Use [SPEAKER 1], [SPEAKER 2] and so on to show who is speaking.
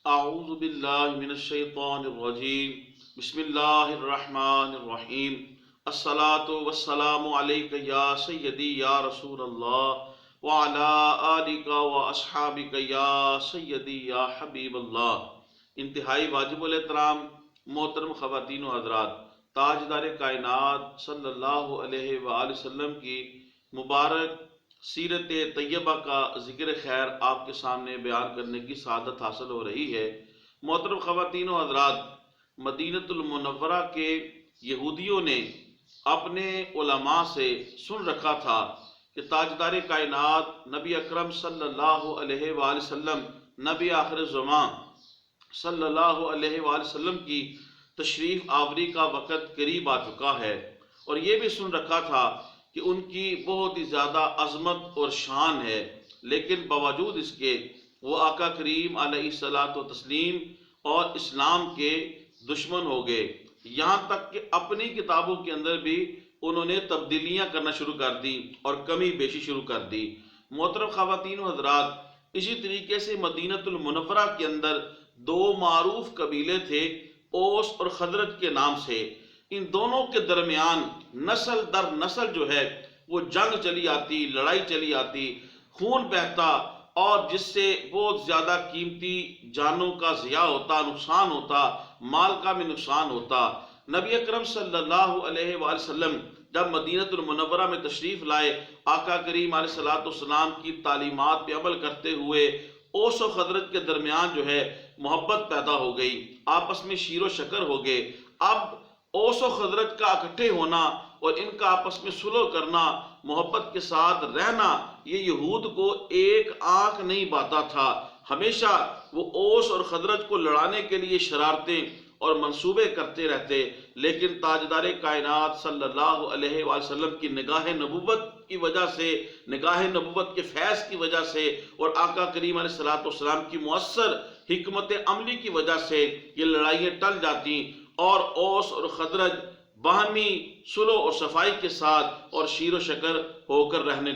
[SPEAKER 1] اعوذ باللہ من الشیطان الرجیم بسم اللہ الرحمن الرحیم الصلاة والسلام علیک یا سیدی یا رسول اللہ وعلا آلک و اصحابک یا سیدی یا حبیب اللہ۔ انتہائی واجب الاحترام محترم خواتین و حضرات، تاجدار کائنات صلی اللہ علیہ وآلہ وسلم کی مبارک سیرت طیبہ کا ذکر خیر آپ کے سامنے بیان کرنے کی سعادت حاصل ہو رہی ہے۔ محترم خواتین و حضرات، مدینہ المنورہ کے یہودیوں نے اپنے علماء سے سن رکھا تھا کہ تاجدار کائنات نبی اکرم صلی اللہ علیہ وآلہ وسلم، نبی آخر زمان صلی اللہ علیہ وآلہ وسلم کی تشریف آوری کا وقت قریب آ چکا ہے، اور یہ بھی سن رکھا تھا کہ ان کی بہت ہی زیادہ عظمت اور شان ہے، لیکن باوجود اس کے وہ آقا کریم علیہ الصلاۃ والتسلیم اور اسلام کے دشمن ہو گئے، یہاں تک کہ اپنی کتابوں کے اندر بھی انہوں نے تبدیلیاں کرنا شروع کر دی اور کمی بیشی شروع کر دی۔ محترم خواتین و حضرات، اسی طریقے سے مدینہ المنورہ کے اندر دو معروف قبیلے تھے، اوس اور خزرج کے نام سے۔ ان دونوں کے درمیان نسل در نسل جو ہے وہ جنگ چلی آتی، لڑائی چلی آتی، خون بہتا، اور جس سے بہت زیادہ قیمتی جانوں کا ضیاع ہوتا، نقصان ہوتا، مال کا بھی نقصان ہوتا۔ نبی اکرم صلی اللہ علیہ وآلہ وسلم جب مدینہ المنورہ میں تشریف لائے، آقا کریم علیہ الصلوۃ والسلام کی تعلیمات پہ عمل کرتے ہوئے اوس و خزرج کے درمیان جو ہے محبت پیدا ہو گئی، آپس میں شیر و شکر ہو گئے۔ اب اوس و خزرج کا اکٹھے ہونا اور ان کا آپس میں صلح کرنا، محبت کے ساتھ رہنا، یہ یہود کو ایک آنکھ نہیں باتا تھا۔ ہمیشہ وہ اوس اور خزرج کو لڑانے کے لیے شرارتیں اور منصوبے کرتے رہتے، لیکن تاجدار کائنات صلی اللہ علیہ وآلہ وسلم کی نگاہ نبوت کی وجہ سے، نگاہ نبوت کے فیض کی وجہ سے، اور آقا کریم علیہ الصلوۃ والسلام کی مؤثر حکمت عملی کی وجہ سے یہ لڑائیاں ٹل جاتی، اور اوس اور خزرج باہمی صلح اور صفائی کے ساتھ اور شیر و شکر ہو کر رہنے لگے۔